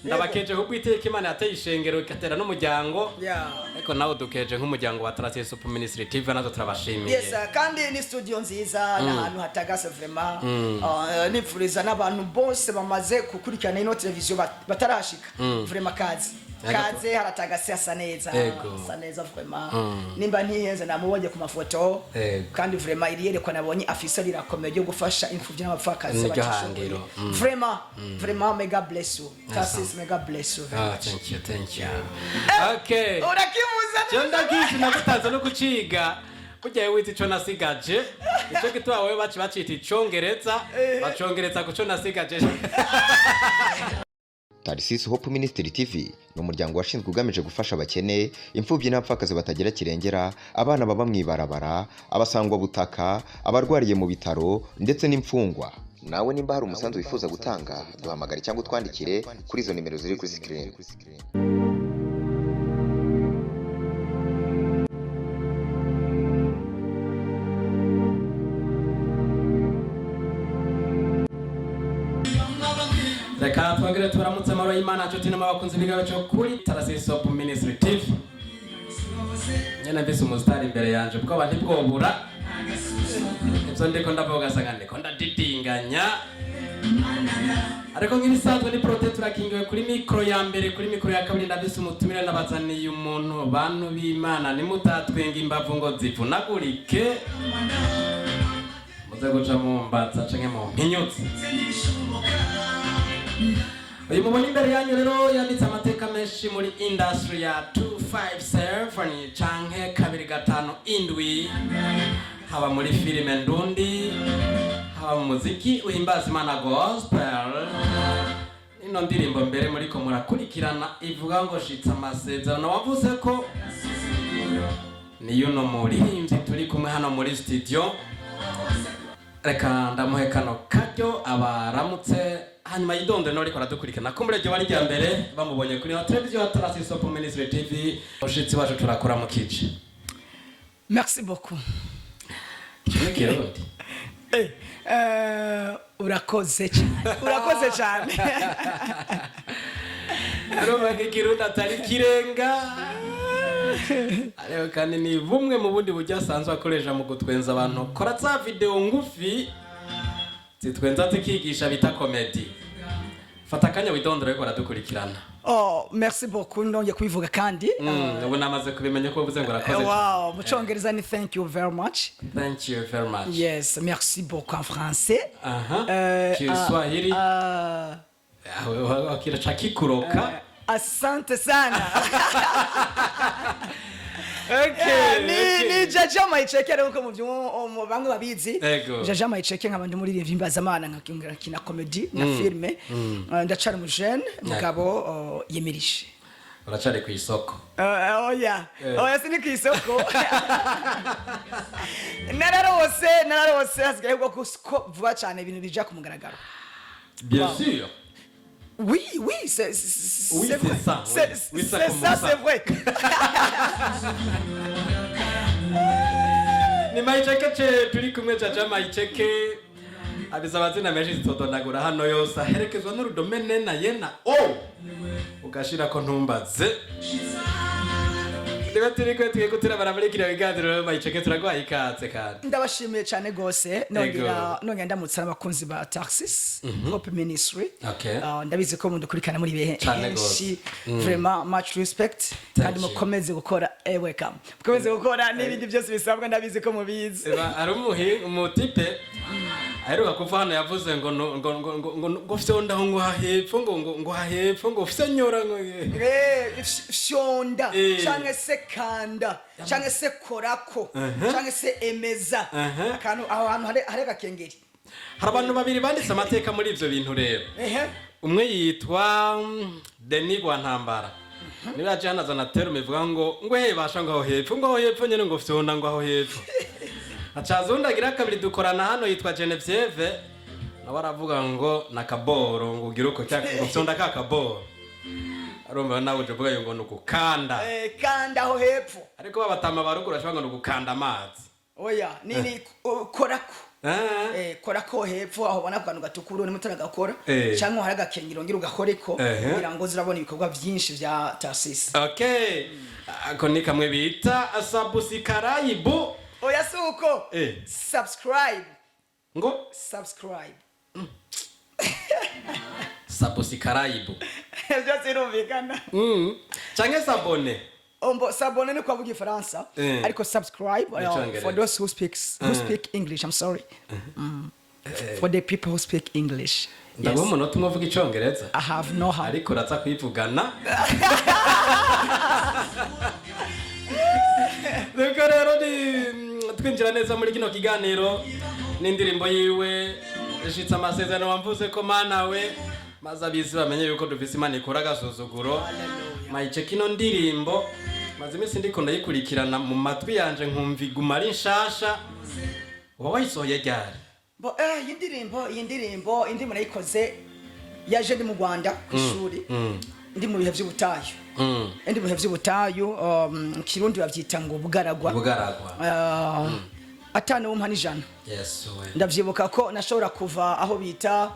ndabakeje kuko iteka Imana yateye ishengero ikatera n'umuryango ariko nawe dukeje nk'umuryango wa Tracy Super Ministry TV nazo turabashimiye. Yes kandi ni studio nziza n'ahantu hatagase vraiment nipfuriza n'abantu bose bamaze gukurikirana ino televiziyo batarashika vraiment kaze haratagase asa neza vraiment nimba ntiyenze namubonye ku mafoto kandi vraiment iriyerekwa nabonye afisa rirakomeye yo gufasha imfuvyi n'abapfakazi bacishongero vraiment mega bless you Tracy mega bless you thank you okay urakimuza cyonda kishi nagutanze no kuciga kujya wita ico nasigaje ico gitwa wewe bacita icongereza bacongereza kuco nasigaje. Tracy Hope Ministry TV ni umuryango washinzwe ugamije gufasha abakene, imfubyi n'abapfakazi batagira kirengera, abana baba mwibarabara, abasangwa butaka, abarwariye mu bitaro ndetse n'imfungwa. Nawe nimba hari umusanzu wifuza gutanga, duhamagare cyangwa utwandikire kuri izo nimero ziri kuri screen. Reka twagire turamutse amaro y'Imana cyo tinama bakunze bigabe cyo kuri Tracy Super Ministry TV. Nyana mbese umustari imbere yanje bwo abantu bwobura. Ibyo ndiko ndavuga sangane ko ndadidinganya. Ariko ngini sanzwe ni protect turakingiwe kuri micro ya mbere kuri micro ya kabiri ndabise umutumire nabazaniye umuntu bantu b'Imana ni mutatwenga imbavu ngo zivunagurike. Muze guca mu mbatsa canke mu mpinyutsi. Uyu mubona imbere yanyu rero yanditse amateka menshi muri industry ya 257 canke 257 haba muri filime ndundi haba mu muziki uhimbaza Imana gospel. Ino ndirimbo mbere muri ko murakurikirana ivuga ngo shitsa amasezerano wavuze ko ni yuno muririmbyi turi kumwe hano muri studio. Reka ndamuhe kano karyo abaramutse hanyuma yidonde no riko radukurikana ko murege wari rya mbere bamubonye kuri televiziyo ya Tracy Super Ministry TV. Oshitsi baje turakora mu kici. Merci beaucoup. Kirundi. Urakoze cyane. Aroma kirundi atari kirenga. Ariko kandi ni bumwe mu bundi buryo asanzwe akoresha mu gutwenza abantu. Kora za video ngufi zitwenza tikigisha bita comedy. Fata kanya widondora ariko radukurikirana. Merci beaucoup ndonye kubivuga kandi. Ubu namaze kubimenya ko uvuze ngo rakoze. Wow, mu Cyongereza ni thank you very much. Thank you very much. Yes, merci beaucoup en français. Kiswahili. Akira chakikuroka. Asante sana. Okay. Ni Jaja Maicheke rero ko mu bamwe babizi. Jaja Maicheke nk'abandi muri revimbaza amana nkakingira kina comedy na filme. Ndacari mu jeune mugabo yemirije. Uracari ku isoko. Oya sini ku isoko. Nararose hasigaye bwo kusko vuba cyane ibintu bija ku mugaragaro. Bien sûr. Oui, c'est ça. C'est vrai. Ni Maicheke turi kumwe Jaja Maicheke abizabazina menshi zitodonagura hano yose aherekezwa n'urudomene na yena ugashira ko ntumbaze. Ndiba turiko twigutira baramulikira biganiro Maicheke turagwaye ikaze kandi. Ndabashimiye cyane gose nongera ndamutsa abakunzi ba Tracy Hope Ministry. Ndabizi ko mundukurikana muri benshi. Vraiment much respect kandi mukomeze gukora welcome. Mukomeze gukora n'ibindi byose bisabwa ndabizi ko mubizi. Ari umutipe aheruka kuva hano yavuze ngo fyonda ngo hahepfo ngo hahepfo ngo fyonyora ngo fyonda cyangwa se kanda cyangwa se korako cyangwa se emeza akantu aho hantu hari gakengeri. Hari abantu babiri banditse amateka muri ivyo bintu rero. Umwe yitwa Denis Gwantambara. Niba yaje hanazana terme ivuga ngo hebasha ngo aho hepfo nyene ngo fyonda ngo aho hepfo. Acazundagira kabiri dukorana hano yitwa Genevieve nawe aravuga ngo nakaboro ngo ugira uko cyaka ngo fyonda ka kaboro. Arumva nawe uje uvuga ngo nukukanda. Kanda aho hepfo. Ariko babatama barugura ashobora ngo nukukanda amazi. Oya nini korako. kora ko hepfo aho ubona akantu gatukura urimo utaragakora cyangwa hari agakengero ngira ugakoreko kugira ngo zirabona ibikorwa byinshi bya Tarsis. Okay, ako ni kamwe bita Sabusikarayibu. Oya suko subscribe ngo subscribe Sabusikarayibu byo zirumvikana cyangwa sabone. Sabone ni kwa bugi Faransa ariko subscribe for those who speak English. I'm sorry. For the people who speak English. Ndabona umuntu umuvuga icyongereza. I have no how. Ariko ratsa kwivugana. Reka rero ni twinjira neza muri kino kiganiro n'indirimbo yiwe ishitse amasezerano wamvuze ko mana we maze abizi bamenye yuko dufise Imana ikora agasuzuguro. Mayice kino ndirimbo maze iminsi ndiko ndayikurikirana mu matwi yanje nkumva iguma ari nshasha. Uba wayisohoye ryari? Iyi ndirimbo indi murayikoze yaje ndi mu Rwanda ku ishuri ndi mu bihe by'ubutayu. Ndi mu bihe by'ubutayu Kirundi bavyita ngo bugaragwa. Atana wo mpani jana. Yes we. Ndavyibuka ko nashobora kuva aho bita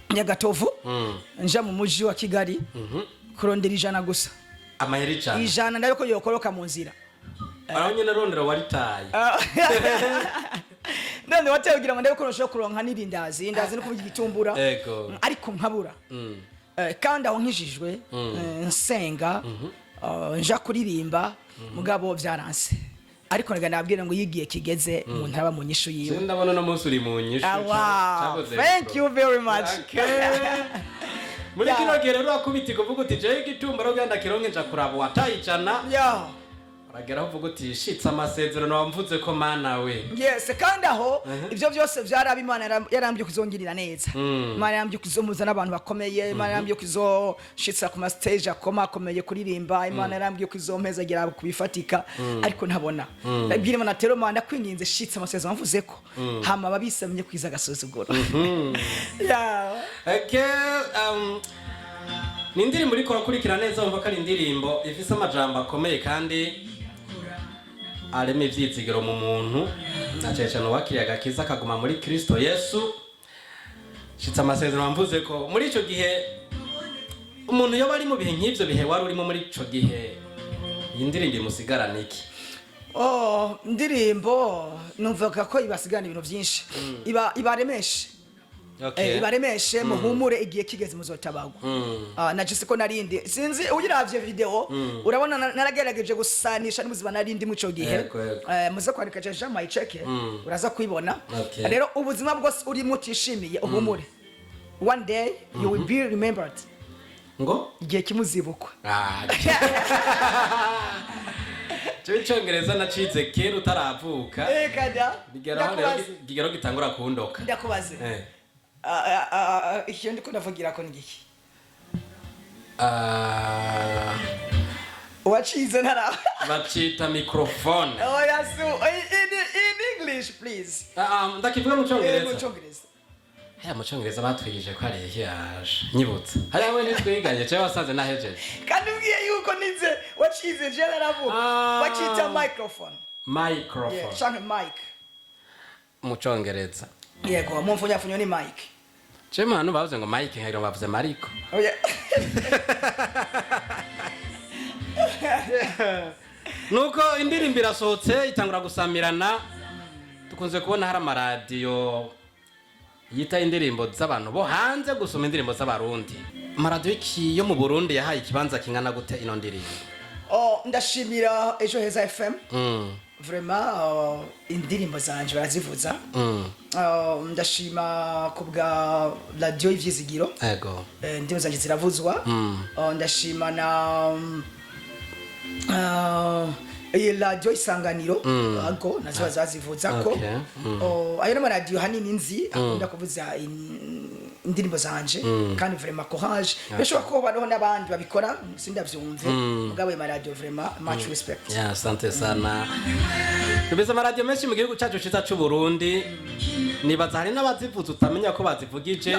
Nyagatovu nja mu muji wa Kigali kurondera ijana gusa. Amaheri cyane. Ijana ndabe ko yokoroka mu nzira. Araho nyene rondera waritaye. None wategira ngo ndabe ko nshobora kuronka nirindazi no kuvuga igitumbura. Ariko nkabura. Kandi aho nkijijwe nsenga nja kuririmba mugabo byaranse. Ariko naga nabwira ngo yigiye kigeze umuntu aba mu nyishu yiwe. Ndabona no munsi uri mu nyishu. Thank you very much. Muri kino gihe rero akubiti kuvuga uti je igitumbaro ganda kironke nja kuraba watayicana. Uragera uvuga uti shitse amasezerano wamvuze ko mana we. Yes, kandi aho ivyo byose byaraba Imana yarambye kuzongirira neza. Imana yarambye kuzomuza n'abantu bakomeye, Imana yarambye kuzoshitsa ku stage akomeye kuririmba, Imana yarambye kuzompeza gira kubifatika ariko ntabona. Ndabwira Imana tero Imana kwinginze shitse amasezerano wamvuze ko hama babisamye kwiza gasuzuguro. Okay, nindirimbo uri kurakurikira neza umva ko ari indirimbo ifise amajambo akomeye kandi areme ivyizigiro mu muntu nacece no wakiriye agakiza kaguma muri Kristo Yesu. Shitse amasezerano wamvuze ko muri ico gihe umuntu yo bari mu bihe nk'ivyo bihe wari urimo muri ico gihe indirimbo musigarana iki? Ndirimbo numvaga ko ibasigana ibintu byinshi ibaremeshe. Ibaremeshe muhumure igiye kigeze muzotabagwa. Najise ko narindi sinzi uyiravye video urabona naragerageje gusanisha n'umuziba narindi mu cyo gihe muze kwandika Jean Mayicheke uraza kwibona. Rero ubuzima bwose uri mutishimiye uhumure, one day you will be remembered. Ngo igihe kimuzibukwa. Cyongereza nacize kera utaravuka. Kada bigero gitangura kundoka. Ndakubaze iyo ndiko ndavugira ko ngiki wachize nara bacita microphone. Yes, in English please. Ndakivuga mu Cyongereza. Mu Cyongereza batwigije ko ari yaje nyibutse hari aho nitwiganye cyo wasaze nahejeje kandi ubwiye yuko nize wachize je naravuga bacita microphone. Yeah, change mic mu Cyongereza. Yego mumfunya ni mic. Chema hano bavuze ngo mic nkero bavuze mariko. Nuko indirimbo irasohotse itangura gusamirana tukunze kubona hari amaradiyo yita indirimbo z'abantu bo hanze gusoma indirimbo z'abarundi. Amaradiyo yo mu Burundi yahaye ikibanza kingana gute ino ndirimbo? Ndashimira Ejo Heza FM. Vraiment indirimbo zanje barazivuza. Ndashima kubwa radio ivyizigiro. Yego. Indirimbo zanje ziravuzwa. Ndashima na radio Isanganiro ago nazo zazivuza ko. Ayo na radio hanini nzi akunda kuvuza indirimbo zanje kandi vraiment courage bishobora ko bariho n'abandi babikora sindavyumve mugabo ma radio vraiment much respect. Asante sana. Tubeze ama radio menshi mu gihugu cyacu ciza cy'u Burundi nibaza hari n'abazivuza utamenya ko bazivugije.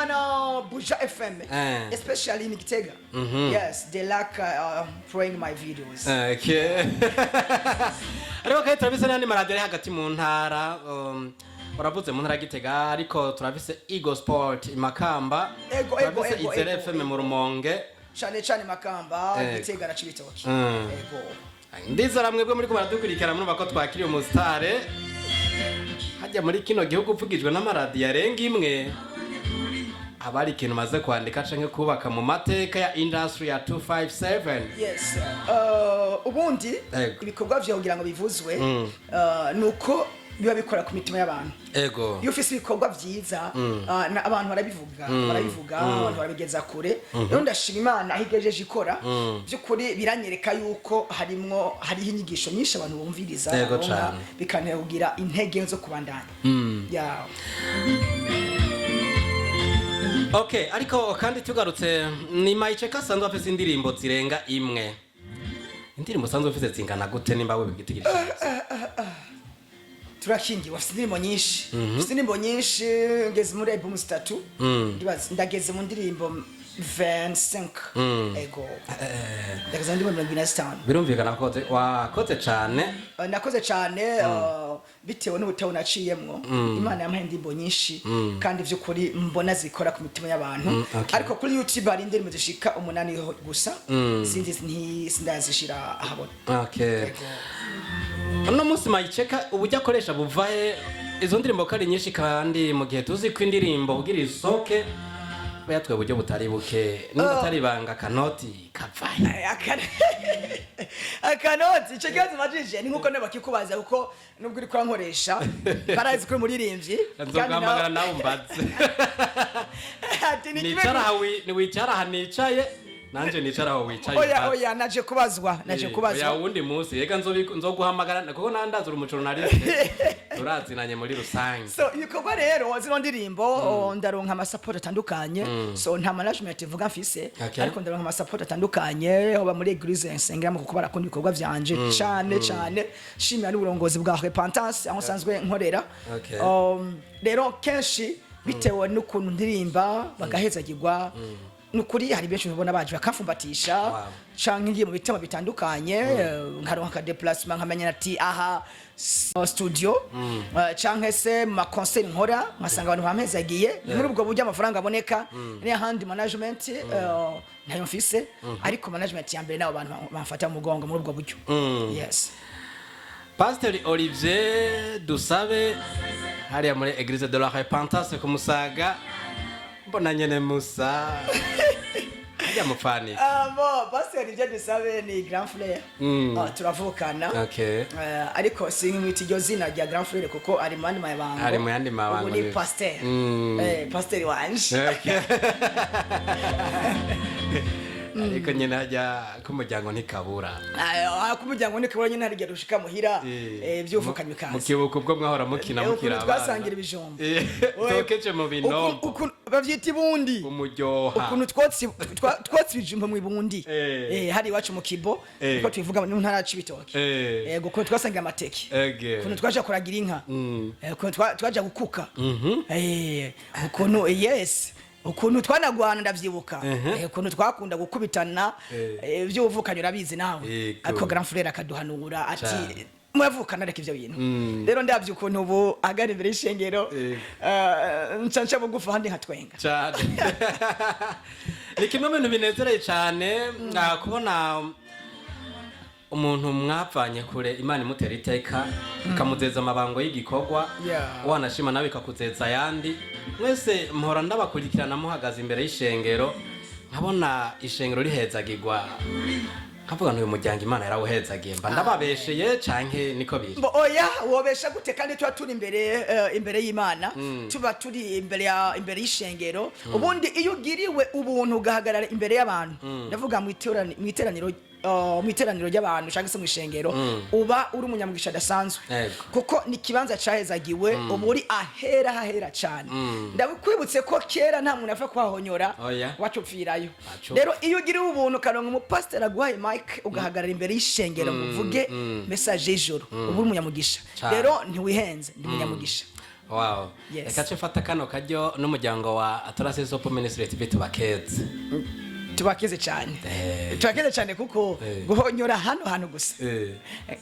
No, Buja FM, especially in Gitega. Yes, they like playing my videos. Okay. Ariko kai turabise n'andi maradiyo ari hagati mu ntara uravuze mu ntara Gitega ariko turabise Eagle Sport Makamba. Turabise Izere FM mu Rumonge. Cyane Makamba, Gitega na Cibitoke. Ego. Ndizera mwebwe muri ko baradukurikira muri bako twakiriye umusitare. Hajya muri kino gihugu upfugijwe n'amaradiyo arenga imwe. Abari ikintu maze kwandika canke kubaka mu mateka ya industry ya 257. Yes. Ubundi ibikorwa vyo kugira ngo bivuzwe nuko biba bikora ku mitima y'abantu. Ego. Iyo ufise ibikorwa vyiza abantu barabivuga abantu barabigeza kure. Rero ndashima Imana ahigejeje ikora byukuri biranyereka yuko hariho inyigisho nyinshi abantu bumviriza bikanera kugira intege zo kubandanya. Yeah. Okay, ariko kandi tugarutse ni Maicheka sanzwe afise indirimbo zirenga imwe. Indirimbo sanzwe afise zingana gute nimba we bigitigirije? Turakingi wafise indirimbo nyinshi. Indirimbo nyinshi ngeze muri album 3. Ndageze mu ndirimbo 25. Ego. Ndageze mu ndirimbo 25. Birumvikana ko wakoze cyane. Nakoze cyane bitewe n'ubutaho naciyemwo. Imana yampaye indirimbo nyinshi kandi vy'ukuri mbona zikora ku mitima y'abantu. Ariko kuri YouTube hari indirimbo zishika 8 gusa. Sindazishira ahabona. Okay. Uno munsi Maicheka ubujya akoresha buvahe izo ndirimbo kari nyinshi kandi mu gihe tuzi ko indirimbo kugira isoke bayatwe uburyo butari buke niba atari banga kanoti kavaye akanoti cyo kibazo majije ni nkuko nebakikubaza kuko nubwo uri kwankoresha barazi ko muririmbyi nzogamagara nawe umbaze ni wicara hanicaye nanje nicara aho wicaye oya naje kubazwa ya wundi munsi yega nzoguhamagara kuko nandazura umuco nariste turazinanye muri rusange so ibikorwa rero zino ndirimbo ndaronka ama support atandukanye so nta management ivuga mfise ariko ndaronka ama support atandukanye hoba muri Eglise nsengera kuko barakunda ibikorwa vyanje cyane shimira n'uburongozi bwa Repentance aho sanzwe nkorera rero kenshi bitewe n'ukuntu ndirimba bagahezagirwa nukuri hari benshi ubona baje bakafumbatisha canke ngiye mu bitema bitandukanye nkaronka déplacement nkamenya ati aha studio canke se ma concert nkora nkasanga abantu bampezagiye muri ubwo buryo amafaranga aboneka ni handi management nayo mfise ariko management ya mbere nabo abantu bamfata mu mugongo muri ubwo buryo. Yes. Pasteur Olivier Dusabe hariya muri Église de la Repentance ku Musaga mbona nyene Musa ya mufani Pasteur Olivier Dusabe ni grand frère turavukana ariko sinimwita iryo zina rya grand frère kuko ari mu yandi mabango ni pasteur pasteur wanje ariko nyene hajya kumuryango ntikabura kumuryango ntikabura nyene hari rushika muhira byuvukanye kazi mukibuko bwo mwahora mukina mukira twasangira ibijombo tokeje mu binombo bavyita ibundi umuryoha ukuntu twotsi ibijumbo mu ibundi hari iwacu mu kibo ko tuvuga mu ntara Cibitoke yego ko twasangira amateke ukuntu twaje kuragira inka ukuntu twaje gukuka ukuntu yes ukuntu twanagwana ndavyibuka ukuntu twakunda gukubitana by'ubuvukanye urabizi nawe ariko grand frère akaduhanura ati mwavukana reka ivyo bintu rero ndavye ukuntu ubu agari imbere y'ishengero ncanca bugufa handi nkatwenga cyane ni kimwe mu bintu binezereye cyane kubona umuntu mwapfanye kure Imana imutera iteka ikamuzeza amabango y'igikorwa wanashima nawe ikakuzeza yandi mwese mpora ndabakurikirana muhagaze imbere y'ishengero nkabona ishengero rihezagirwa kavuga n'uyu muryango Imana yarawuhezagiye mba ndababesheye canke niko biri oya wobesha gute kandi tuba turi imbere y'Imana tuba turi imbere y'ishengero ubundi iyo ugiriwe ubuntu ugahagarara imbere y'abantu ndavuga mu iteraniro mu iteraniro ry'abantu cyangwa se mu ishengero uba uri umunyamugisha adasanzwe kuko ni ikibanza cahezagiwe uba uri ahera cyane ndabikwibutse ko kera nta muntu apfa kuhahonyora wacupfirayo rero iyo ugiriwe ubuntu ukaronka umupasiteri aguhaye mike ugahagarara imbere y'ishengero ngo uvuge message y'ijoro uba uri umunyamugisha rero ntiwihenze ndi umunyamugisha. Wow. Reka mfata kano kajyo n'umuryango wa Atorase Sopo Ministry TV tubakeze cyane kuko guhonyora hano gusa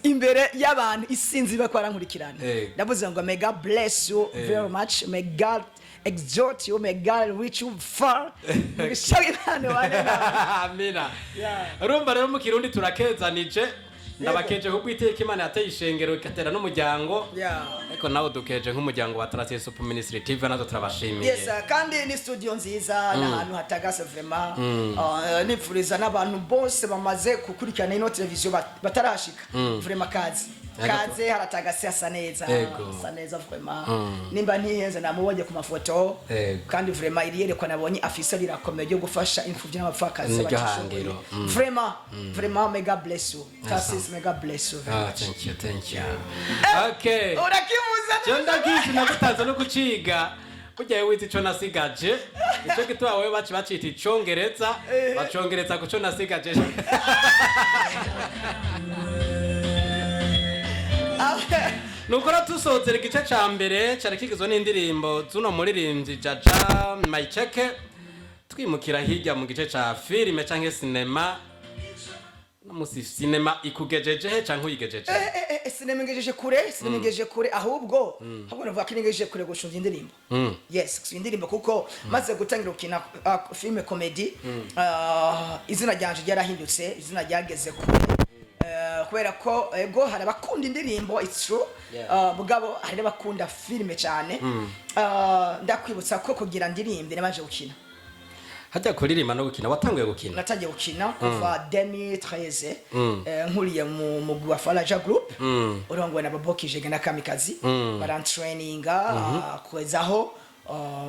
imbere y'abantu isinzi bakwarankurikirana ndavuze ngo may God bless you very much, may God exalt you, may God reach you far. Amina. Urumva rero mu Kirundi turakezanije ndabakeje kuko iteka Imana yateye ishengero ikatera n'umuryango ariko nawe dukeje nk'umuryango wa Atorase Sopo Ministry TV nazo turabashimiye. Yes, kandi ni studio nziza n'ahantu hatagase vraiment nipfuriza n'abantu bose bamaze gukurikirana ino televiziyo batarashika vraiment kaze haratagase asa neza vraiment nimba ntihenze namubonye ku mafoto kandi vraiment iriyerekwa nabonye afisa rirakomeye ryo gufasha imfuvyi n'abapfakazi bakishongero vraiment may God bless you. May God bless you. Thank you. Okay. Urakimuza Jonda gizi nagutanza no kuciga kujya witi cyo nasigaje icyo gitwa wewe bacita icongereza bacongereza kuco nasigaje nukora tusozera igice ca mbere cyari kigizwe n'indirimbo zuno muririmbyi Jaja Maicheke twimukira hirya mu gice ca filime canke cinema musi cinema ikugejeje he canke uyigejeje cinema ngejeje kure ahubwo navuga ko ngejeje kure gushunza indirimbo yes indirimbo kuko maze gutangira ukina filme comedy izina ryanje ryarahindutse izina ryageze kure kubera ko ego hari abakunda indirimbo it's true bugabo hari abakunda filme cyane ndakwibutsa ko kugira ndirimbe namaje gukina hajya kuririmba no gukina watanguye gukina natangiye gukina kuva 2013 nkuriye mu mugwi wa Faraja Group urongwe na Babokije na Kamikazi barantraininga kwezaho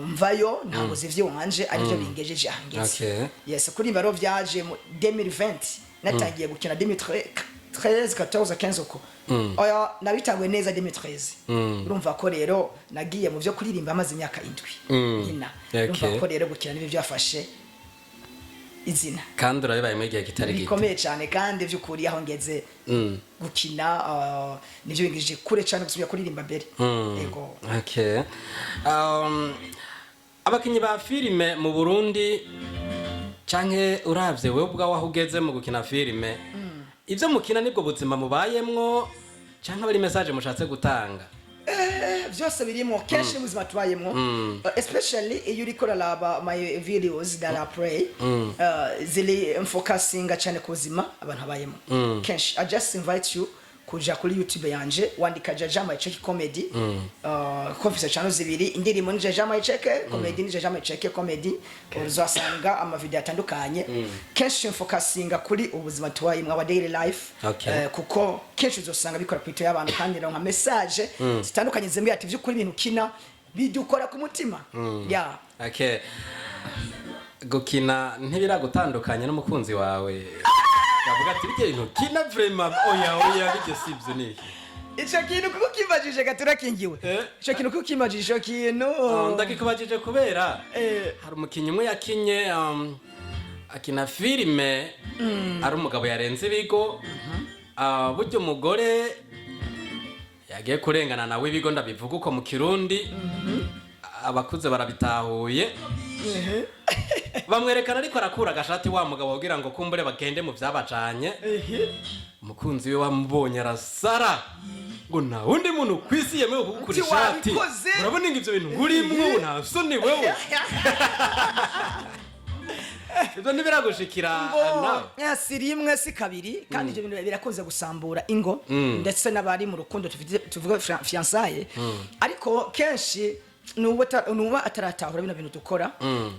mvayo ntabwo zivyo wanje arivyo bingejeje ahangeze yes kurimba ro vyaje mu 2020 natangiye gukina 2013 14 15 uko oya nabitangwe neza 2013 urumva ko rero nagiye mu byo kuririmba amaze imyaka 7 nyina urumva ko rero gukina nibyo byafashe izina kandi urabibaye mu gihe kitari gito bikomeye cyane kandi by'ukuri aho ngeze gukina nibyo bingije kure cyane gusubira kuririmba mbere yego. Okay. Abakinyi ba filime mu Burundi canke uravye wewe ubwa wahugeze mu gukina filime ivyo mukina nibwo buzima mubayemwo canke bari message mushatse gutanga byose birimo kenshi ubuzima tubayemwo especially iyo uri korala my videos that I play zili focusinga cyane ku buzima abantu abayemo kenshi I just invite you kuja kuri YouTube yanje wandika Jaja Maicheke comedy confisa channel zibiri indirimbo ni Jaja Maicheke comedy ni Jaja Maicheke comedy uzasanga ama video atandukanye kenshi focusinga kuri ubuzima tubayimwe aba daily life kuko kenshi uzosanga bikora kwito y'abantu kandi nka message zitandukanye zembe ati by'ukuri ibintu kina bidukora ku mutima okay gukina ntibiragutandukanye n'umukunzi wawe Kavuga ati bige no kina vraiment oya bige sibyo niki Ico kintu kuko kimajije gaturakingiwe ico kintu kuko kimajije ico kintu ndakikubajije kubera hari umukinyi umwe yakinye akina filime ari umugabo yarenze ibigo buryo umugore yagiye kurengana nawe ibigo ndabivuga uko mu Kirundi abakuze barabitahuye bamwerekana ariko arakura agashati wa mugabo kugira ngo kumbure bagende mu byabacanye umukunzi we wamubonye arasara ngo nta undi muntu kwisi yemewe kugukura ishati urabona ngo ivyo bintu urimwo nta soni wewe ibyo ntibiragushikira nawe si rimwe si kabiri kandi ibyo bintu birakunze gusambura ingo ndetse n'abari mu rukundo tuvuga fiançailles ariko kenshi nuba ataratahura bino bintu dukora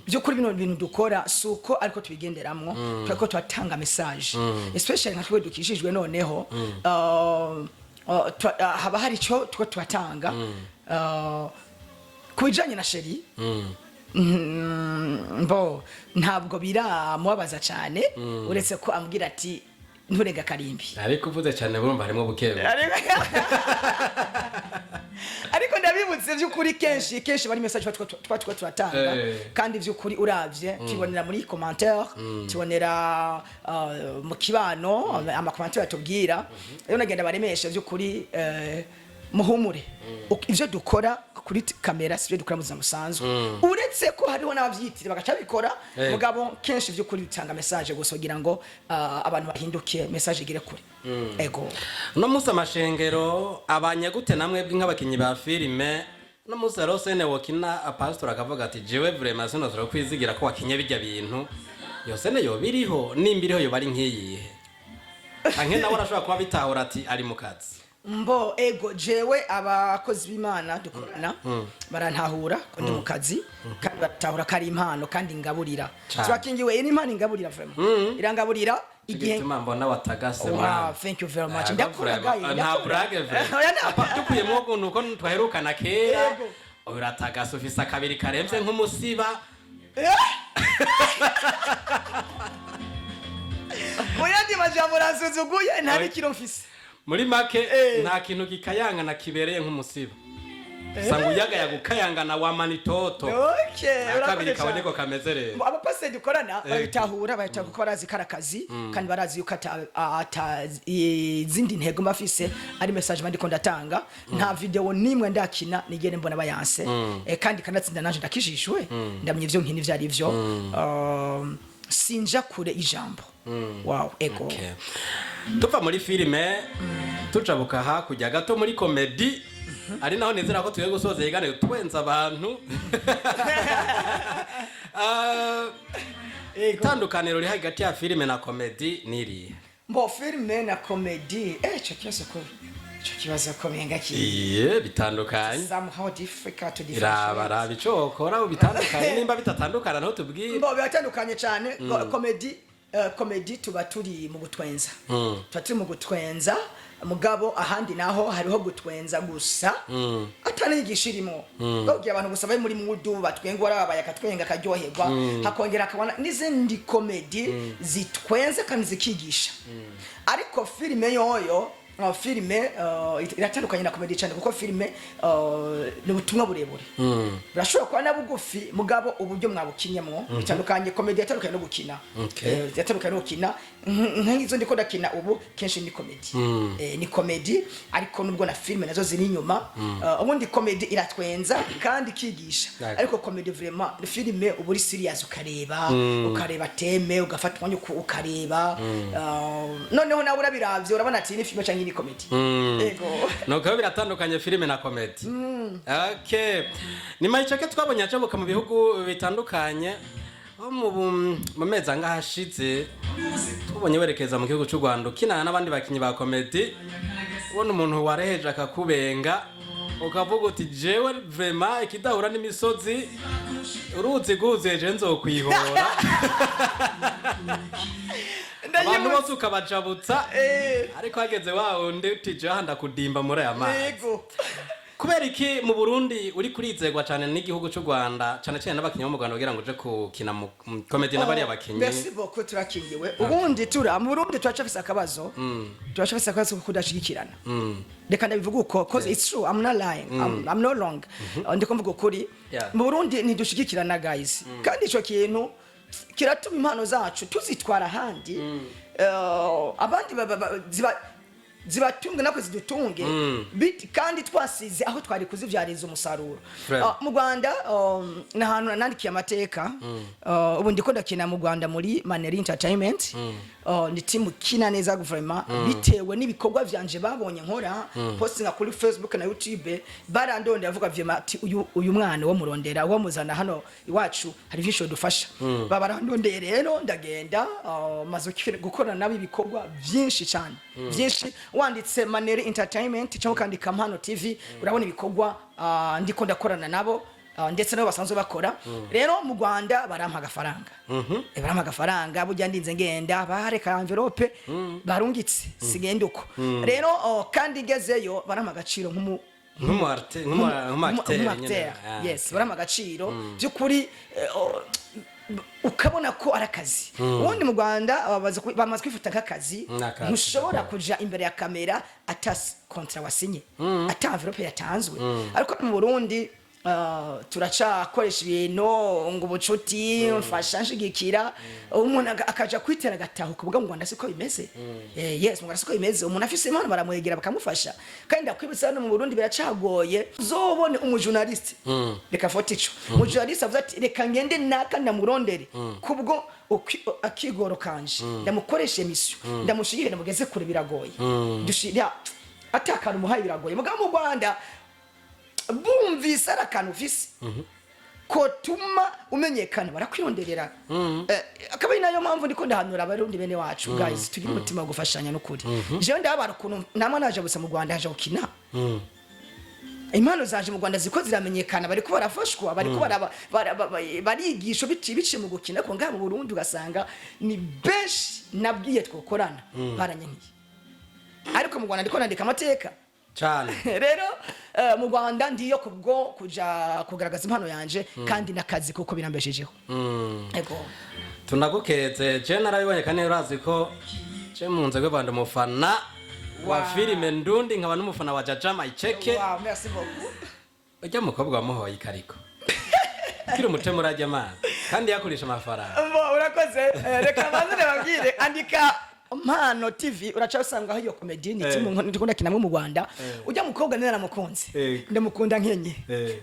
byo kuri bino bintu dukora suko ariko tubigenderamwo turako twatanga message especially nka twe dukishijwe noneho haba hari cyo twatanga kubijanye na sheri ntabwo biramubabaza cyane uretse ko ambwira ati nturega karimbi ariko uvuze cyane burumva harimo bukebe ariko ndabibutse by'ukuri kenshi bari message twatwa turatanga kandi by'ukuri uravye tubonera muri commentaire tubonera mu kibano amakommentaire atubwira rero nagenda baremesha by'ukuri muhumure ivyo dukora kuri kamera sivyo dukora mu buzima busanzwe uretse ko hariho n'abavyitira bagaca bikora mugabo kenshi vy'ukuri bitanga message gusa kugira ngo abantu bahinduke message igire kure ego no musa amashengero abanyagute namwe bw'inkabakinyi ba filime no musa Rosene wokina pastor akavuga ati jewe vraiment sinozora kwizigira ko wakinye bijya bintu yosene yo biriho nimbiriho yo bari nkiyihe anke nawe arashobora kuba bitahura ati ari mu kazi mbo ego jewe abakozi b'Imana dukorana barantahura ko ndi mu kazi kandi batahura kari impano kandi ngaburira twakingiwe ni impano ngaburira vraiment irangaburira igihe mbona watagase wow thank you very much ndakura gaye nta brage vraiment dukuyemo uko twaherukana kera uratagase ufisa kabiri karemze nk'umusiba Oyandi majambo razuzuguye nta bikiro mfise muri make nta kintu gikayanga na kibereye nk'umusiba sanga uyaga yagukayangana wa manitoto okay kaboneko kameze rero abapase dukorana babitahura ko barazi karakazi kandi barazi yuko ata izindi ntego mbafise ari message bandi ko ndatanga nta video nimwe ndakina nigere mbona bayanse kandi kanatsinda nanje ndakishishwe ndamye ivyo nkini vyari ivyo sinja kure ijambo wow ego tuva muri filime tucabuka hakujya gato muri comedy ari naho nizera ko tuye gusoza yigane twenza abantu itandukaniro riri hagati ya filime na comedy niri mbo filime na comedy cyo kibazo ko benga bitandukanye somehow difficult to differentiate irabara bicokora ubitandukanye nimba bitatandukana naho tubwire mbo bitandukanye cyane comedy tuba turi mu gutwenza mu gutwenza mugabo ahandi naho hariho gutwenza gusa atanigishirimo ubwo abantu gusa bari muri mudu batwengora abayakatwenga karyoherwa hakongera akabona n'izindi comedy zitwenza kandi zikigisha ariko filime yoyo filime iratandukanye na comedy cyane kuko filime ni ubutumwa burebure burashobora kuba nabugufi mugabo uburyo mwabukinyemo bitandukanye comedy yatandukanye no gukina yatandukanye no gukina nk'izo ndiko ndakina ubu kenshi ni comedy ni comedy ariko nubwo na filime nazo ziri inyuma ubundi comedy iratwenza kandi kigisha ariko comedy vraiment filime uburi serious ukareba teme ugafata umwanya ukareba noneho nawe urabiravye urabona ati ni filime cyangwa ni comedy ego nuko biratandukanye filime na comedy okay ni mayicoke twabonye acabuka mu bihugu bitandukanye mu mezi angahashize tubonye werekeza mu gihugu cy'u Rwanda kinana n'abandi bakinyi ba comedy ubona umuntu wareheje akakubenga ukavuga uti jewe vraiment ikidahura n'imisozi uruzi guzeje nzokwihora abantu bose ukabacabutsa ariko hageze wawe ndi utije handa kudimba muri aya mazi kubera iki mu Burundi uri kurizegwa cyane n'igihugu cy'u Rwanda cyane cyane n'abakinyi bo mu Rwanda kugira ngo uje kukina mu comedy n'abari abakinyi merci beaucoup turakingiwe ubundi mu Burundi turacafisa akabazo kudashigikirana reka ndabivuga uko cause it's true I'm not lying I'm no wrong ndiko mvuga ukuri mu Burundi ntidushigikirana guys kandi ico kintu kiratuma impano zacu tuzitwara handi abandi zibatunge nako zidutunge kandi twasize aho twari kuzivyariza umusaruro mu Rwanda nahantu nandikiye amateka ubu ndiko ndakina mu Rwanda muri Maneri Entertainment ni team kina neza vraiment bitewe n'ibikorwa vyanje babonye nkora postinga kuri Facebook na YouTube barandonde avuga vyema ati uyu mwana wo murondera wo muzana hano iwacu hari visho dufasha babarandondeye rero ndagenda mazo gukora nabi ibikorwa byinshi cyane byinshi wanditse Maneri Entertainment cyangwa kandi Kampano TV urabona ibikorwa ndiko ndakorana nabo ndetse nabo basanzwe bakora rero mu Rwanda barampa agafaranga bujya ndinze ngenda bareka envelope barungitse sigenda uko rero kandi gezeyo barampa agaciro nk'umu acteur yes barampa agaciro byukuri ukabona ko ari akazi ubundi mu Rwanda bamaze kwifata nk'akazi ntushobora kuja imbere ya kamera atasi kontra wasinye ata envelope yatanzwe ariko mu Burundi turacakoresha ibintu ngo ubucuti mfasha nshigikira umuntu akaja kwitera agataha kuvuga mu Rwanda siko bimeze yes mu Rwanda siko bimeze umuntu afise impano baramwegera bakamufasha kandi ndakwibutsa hano mu Burundi biracagoye zobone umujournaliste reka fotico umujournaliste avuze ati reka ngende naka ndamurondere kubwo akigoro kanje ndamukoresha emission ndamushigire ndamugeze kure biragoye dushira atakana umuhaye biragoye mugabo mu Rwanda bumvise arakantu ufise ko tuma umenyekana barakwironderera akaba ari nayo mpamvu ndiko ndahanura abarundi bene wacu guys tugira umutima wo gufashanya n'ukuri jewe ndabara ukuntu namwe naje gusa mu Rwanda haje gukina impano zaje mu Rwanda ziko ziramenyekana bariko barafashwa bariko barigisho bici mu gukina ko ngaha mu Burundi ugasanga ni benshi nabwiye twokorana baranyankiye ariko mu Rwanda ndiko nandika amateka cyane rero mu Rwanda ndiyo kubwo kuja kugaragaza impano yanje kandi nakazi kuko birambeshejeho ego tunagukeze je narabibonye kandi urazi ko je munze gw'Rwanda umufana wa filime Ndundi nkaba n'umufana wa Jaja Maicheke wow merci beaucoup ujya mukobwa wamuhoye ikariko kiri umutemo urajya amazi kandi yakoresha amafaranga urakoze reka banze babwire andika Mpano TV uracha usanga aho iyo comedy ni kimwe ndikunda kinamwe mu Rwanda ujya mukobwa nera namukunze ndamukunda nkenye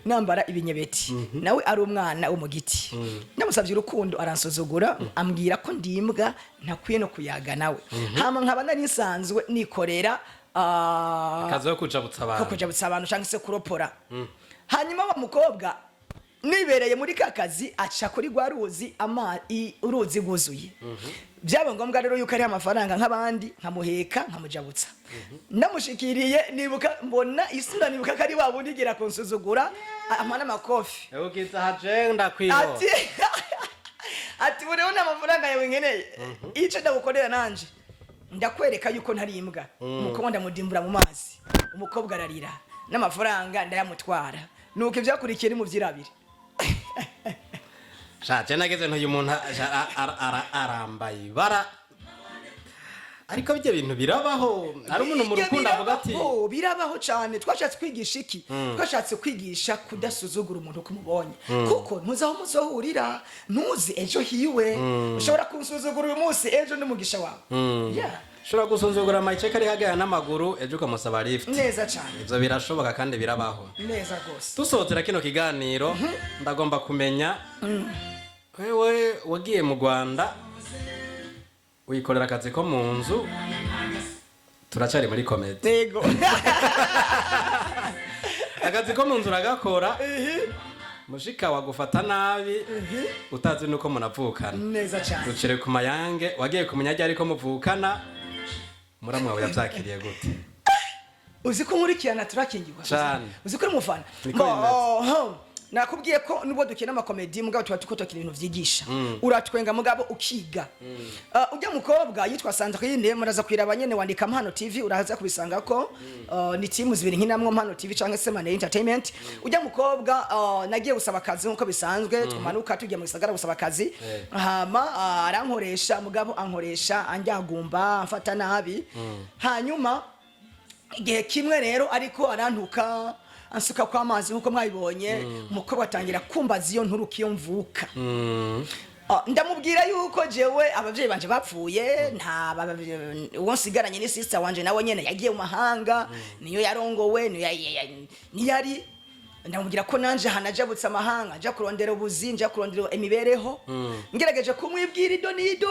nambara ibinyebeti nawe ari umwana wo mu giti ndamusavye urukundo aransuzugura ambwira ko ndimbwa ntakwiye no kuyaga nawe hama nkaba nari nsanzwe nikorera kazo yo kujabutsa abantu cyangwa se kuropora hanyuma wa mukobwa nibereye muri kakazi aca kuri gwaruzi uruzi guzuye byaba ngombwa rero yuko ari amafaranga nk'abandi nkamuheka nkamujabutsa ndamushikiriye nibuka mbona isura nibuka kari wabundigira kunsuzugura amana makofi ukiza haje ndakwibo ati ureona amafaranga yawe nkeneye ico ndagukorera nanje ndakwereka yuko ntari imbwa umukobwa ndamudimbura mu mazi umukobwa ararira n'amafaranga ndayamutwara nuko ivyakurikiye ni mu vyirabire shaje nageze ntuyu muntu arambaye bara ariko bije bintu birabaho ari umuntu mu rukundo avuga ati birabaho cyane twashatse kwigisha iki twashatse kwigisha kudasuzugura umuntu kumubonye kuko ntuzaho muzohurira ntuzi ejo hiwe ushobora kunsuzugura uyu munsi ejo ndumugisha wawe shobora gusuzugura Maicheke ari hagaya n'amaguru ejo ukamusaba lift neza cyane ivyo birashoboka kandi birabaho neza gose dusozera kino kiganiro ndagomba kumenya wewe wagiye mu Rwanda wikorera akazi ko mu nzu turacari muri comedy yego akazi ko mu nzu uragakora mushika wagufata nabi utazi nuko munavukana neza cyane ducire ku mayange wagiye kumenya ariko muvukana muramwawe yavyakiriye gute uzi ko nkurikirana turakingirwa uzi ko uri mufana nakubwiye ko nubwo dukina amakomedi mugabo tuba tukotokira ibintu vyigisha uratwenga mugabo ukiga ujya mukobwa yitwa Sandrine muraza kwiraba nyene wandika Mpano TV uraza kubisanga ko ni team zibiri nkinamwe Mpano TV canke se Mane Entertainment ujya mukobwa nagiye gusaba akazi nkuko bisanzwe tumanuka tugiye mu gisagara gusaba akazi hama arankoresha mugabo ankoresha anjagumba amfata nabi hanyuma igihe kimwe rero ariko arantuka ansuka kwa amazi nkuko mwabibonye umukobwa atangira kumbaza iyo nturukiyo mvuka ndamubwira yuko jewe abavyeyi banje bapfuye nta uwo nsigaranye ni sister wanje nawe nyene yagiye mu mahanga niyo yarongowe niyo yari ndamubwira ko nanje hanajabutse amahanga nja kurondera ubuzi nja kurondera imibereho ngerageje kumwibwira idonido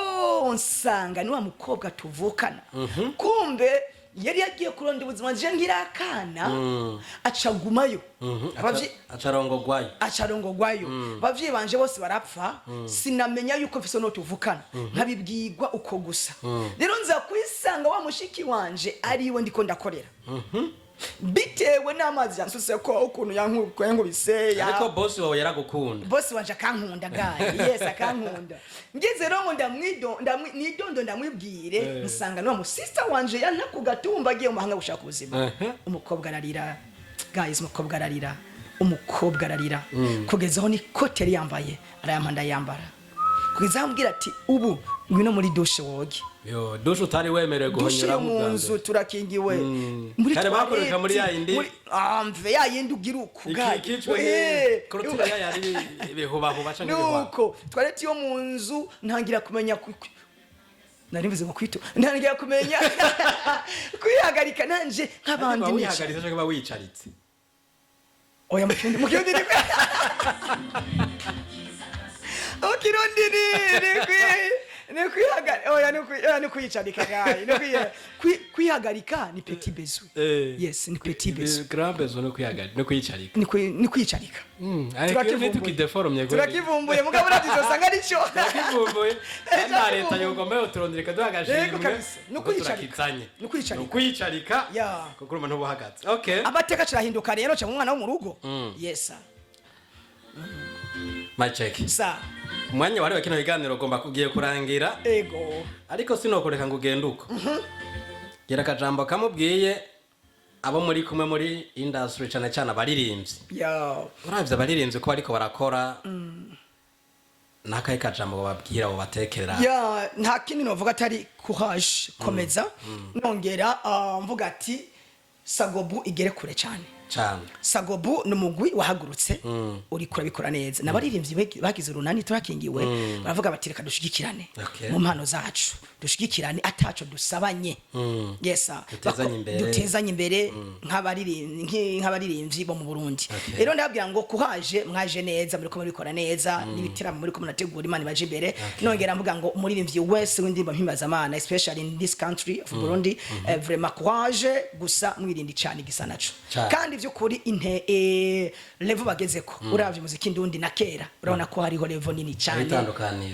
nsanga ni wa mukobwa tuvukana kumbe yari yagiye kurondera ubuzima nje ngirakana acagumayo acarongogwayo bavyeyi banje bose barapfa sinamenya yuko mfise no tuvukana nkabibwirwa uko gusa rero nza kwisanga wa mushiki wanje ariwe ndiko ndakorera bitewe n'amazi yansuse ko ukuntu yankubise ariko boss wawe yaragukunda boss wanje akankunda gaye yes akankunda ngize rero nidondo ndamwibwire nsanga no mu sister wanje yana ku gatumba agiye mu mahanga gushaka ubuzima umukobwa ararira guys umukobwa ararira kugeza aho ni kote yambaye arayampanda yambara kugeza ambwira ati ubu ngwino muri dushe woge yo dushe utari wemerewe dushe yo guhonyura mu nzu turakingiwe kare bakoresha muri ya yindi mve ya yindi ugira uku ikicwe korotira ya yari bihubahuba canke bihwa nuko twareti yo mu nzu ntangira kumenya nari mvuze ngo kwito ntangira kumenya kwihagarika nanje nk'abandi nico wihagarika canke ba wicaritse oya mu kirundi ni ni kwihagarika oya ni kwiyicarika gayi kwihagarika ni petit besoin yes ni petit besoin grand besoin no kwihagarika no kwiyicarika ni kwiyicarika turakivumbuye mugabo urazosanga arico turakivumbuye na leta yogomba yoturondera duhagashimwe no kwiyicarika kuko umuntu ubuhagaze okay amateka carahinduka rero cyangwa umwana wo mu rugo yes my check sa umwanya wari wakino biganiro ugomba kugiye kurangira ego ariko sinokureka ngo ugende uko gira akajambo kamubwiye abo muri kumwe muri industry cyane cyane abaririmbyi uravye abaririmbyi ko bariko barakora nakaye kajambo bababwira abo batekerera nta kindi novuga atari courage komeza nongera mvuga ati Sagobu igere kure cyane Sagobu numugwi wahagurutse uri kurabikora neza nabaririmbyi bagize urunani turakingiwe baravuga bati reka dushigikirane mu mpano zacu dushigikirane ataco dusabanye dutezanye imbere nk'abaririmbyi bo mu Burundi rero ndababwira ngo kuhaje mwaje neza muri ko mubikora neza n'ibitiramo muri ko munategura Imana baje imbere nongera mvuga ngo umuririmbyi wese w'indirimbo mpimazamana especially in this country of Burundi vraiment courage gusa mwirindi cyane igisanaco kandi byukuri level bagezeko uravye muziki ndundi na kera urabona ko hariho level nini cyane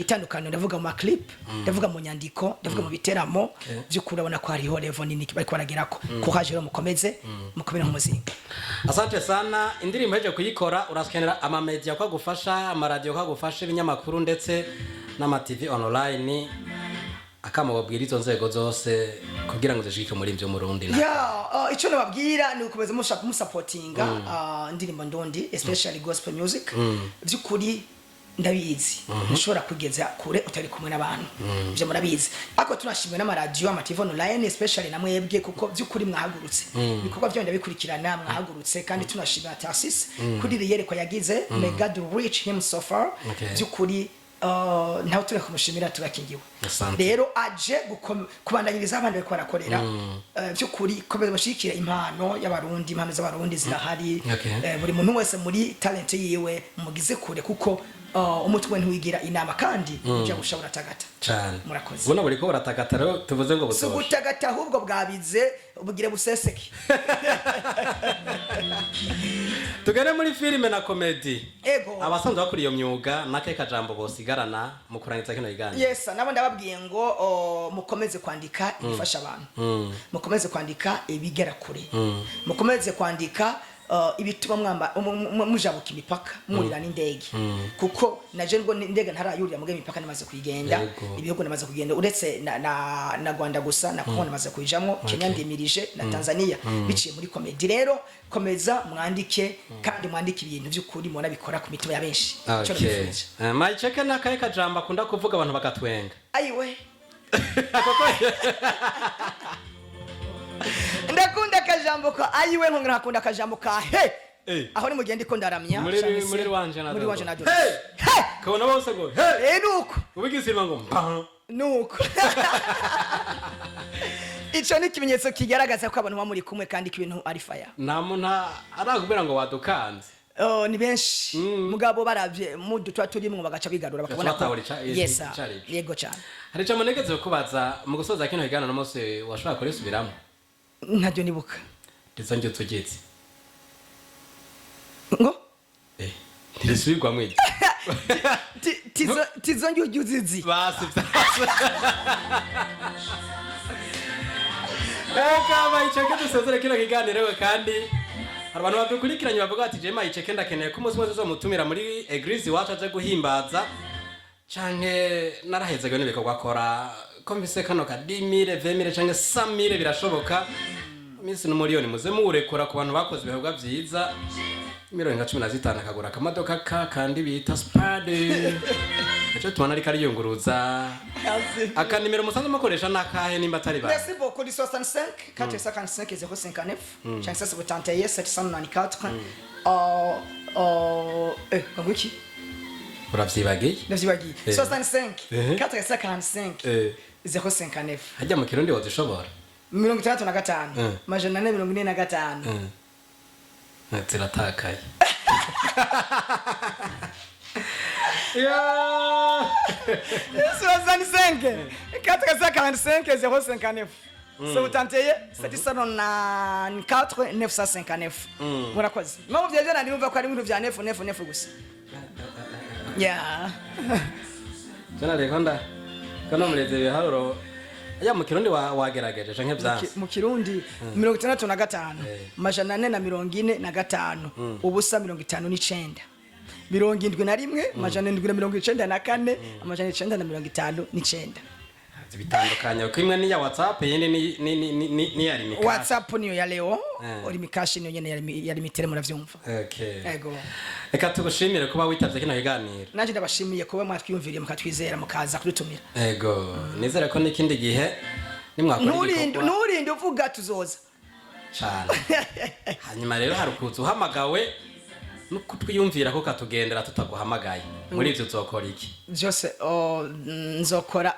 itandukaniro ndavuga mu clip ndavuga mu nyandiko ndavuga mu biteramo byukuri urabona ko hariho level nini bariko baragerako courage rero mukomeze mukomere nk'umuzinga asante sana indirimbo heje kuyikora uraskenera ama media kwa gufasha ama radio kwa gufasha ibinyamakuru ndetse n'ama TV online akama babwira izo nzego zose kugira ngo zishike muri ivyo Murundi ico nababwira ni ukomeza musupportinga indirimbo ndondi especially gospel music byukuri ndabizi nshobora kugeza kure utari kumwe n'abantu byo murabizi ako tunashimwe n'ama radio ama TV online especially na mwebwe kuko byukuri mwahagurutse bikorwa byo ndabikurikirana mwahagurutse kandi tunashimira Tarsis kuri riyereko yagize may God reach him so far byukuri ntawe turi kumushimira turakingiwe rero aje kubandanyiriza abandi bako barakorera byukuri komeza bashikira impano y'abarundi impano z'abarundi zirahari buri muntu wese muri talent yiwe mugize kure kuko umutwe ntiwigira inama kandi uje gushobora tagata cyane murakoze ubona buri ko baratagata rero tuvuze ngo butoshe gutagata ahubwo bwabize ubugire buseseke tugere muri filime na comedy ego abasanzwe bakuri iyo myuga nake kajambo bosigarana mu kurangiza kino igani nabo ndababwiye ngo mukomeze kwandika ibifasha abantu mukomeze kwandika ibigera kure mukomeze kwandika ibituma mwamba mujabuka imipaka murira n'indege kuko naje ngo indege ntarayurira muge imipaka namaze kuyigenda ibihugu namaze kugenda uretse na Rwanda gusa na Kongo namaze kuyijamwo Kenya ndemirije na Tanzania biciye muri comedy rero komeza mwandike kandi mwandike ibintu by'ukuri mubona bikora ku mitima ya benshi my check na kaye kajamba kunda kuvuga abantu bakatwenga ayiwe ndakunda kajambo ka ayiwe nkongera hakunda kajambo ka aho ni mugende ko ndaramya muri wanje na do kabona bose ngo nuko ubigisirwa ngo nuko ico ni kimenyetso kigaragaza ko abantu bamuri kumwe kandi ibintu ari fire nta muntu arakubwira ngo wadukanze ni benshi mugabo baravye mudu twaturimwe bagaca bigarura bakabona ko yego cyane hari cyo munegeze kubaza mu gusoza kino higana no mose washaka kuri subiramo ntajyo nibuka ndetse njye tugeze ngo ntisubirwa mwe tizo njye ujuzizi basi kama icheke dusezere kino kiganiro kandi hari abantu badukurikiranye bavuga ati je mayicheke ndakeneye ko umunsi wose uzomutumira muri eglise wacu aje guhimbaza canke narahezegwe n'ibikorwa akora komvise kano ka 10,000 20,000 canke 100,000 birashoboka iminsi n'umuriyoni muze murekura ku bantu bakoze ibikorwa byiza 15 akagura akamodoka kandi bita Spade Icyo tubona ariko ariyunguruza akanimero musanzwe mukoresha nakahe nimba atari ba Merci beaucoup du 65 455 059 571 794 ngwiki uravyibagiye 65 455 059 hajya mu kirundi wazishobora 65 majana 445 ziratakaye Yeah. 65 455 059 794 959 murakoze mpamvu byaje nandimva ko ari ibintu bya nefu gusa yeah jana rekonda kana mureze biharuro ya mu kirundi wagerageje canke byanse mu kirundi 65 majana 445 ubusa 59 71 majana 794 amajana 959 bitandukanye uko imwe ni ya WhatsApp yindi ni ya limikashi WhatsApp niyo ya leo limikashi niyo nyene ya limitere muravyumva okay ego reka tugushimire kuba witavye kino kiganiro nanje ndabashimiye kuba mwatwiyumviriye mukatwizera mukaza kudutumira ego nizere ko n'ikindi gihe nimwakora igikorwa nurinde uvuga tuzoza cyane hanyuma rero harukuza uhamagawe nuko twiyumvira ko katugendera tutaguhamagaye muri ivyo uzokora iki byose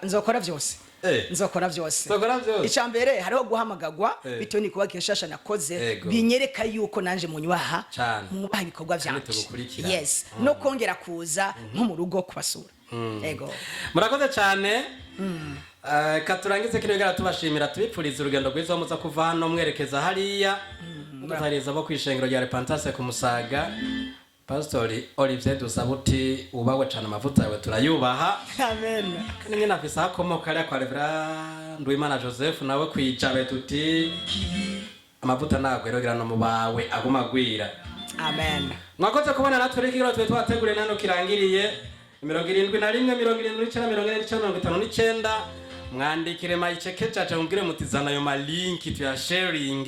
nzokora byose nzokora byose icambere hariho guhamagagwa bitewe ni kuba kishasha nakoze binyereka yuko nanje munywaha mubaha ibikorwa byanje yes no kongera kuza nko mu rugo kubasura ego murakoze cyane katurangize kino gara tubashimira tubipfuriza urugendo rwiza muza kuva hano mwerekeza hariya mutariza bo kwishengero rya Repentance ku Musaga Pastori Olivier Dusabuti ubawe cyane amavuta yawe turayubaha amen kandi nyina afisa hakomoka ari kwa Reverend Ndwimana Joseph nawe kwicabe tuti amavuta nagwerogera no mubawe agumagwira amen mwakoze kubona natwe rikiro twe twategure nano kirangiriye 71 mwandikire mayicheke caca mubwire mutizana yo malinki tuya sharing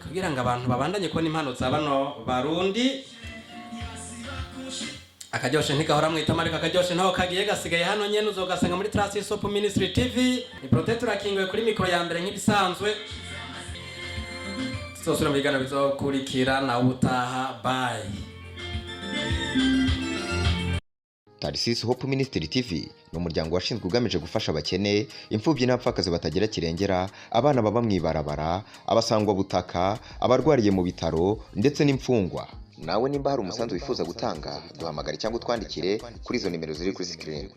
kugira ngo abantu babandanye kubona impano za bano barundi akaryoshe ntikahora mwita ariko akaryoshe ntaho kagiye gasigaye hano nyene uzogasanga muri Tracy Soap Ministry TV ni protector akingiwe kuri mikro ya mbere nk'ibisanzwe tuzosura mu biganiro bizokurikira na ubutaha bye Tarsis Hope Ministry TV ni umuryango washinzwe ugamije gufasha abakene imfubyi n'abapfakazi batagira kirengera abana baba mwibarabara abasangwa butaka abarwariye mu bitaro ndetse n'imfungwa nawe nimba hari umusanzu wifuza gutanga duhamagara cyangwa utwandikire kuri izo nimero ziri kuri screen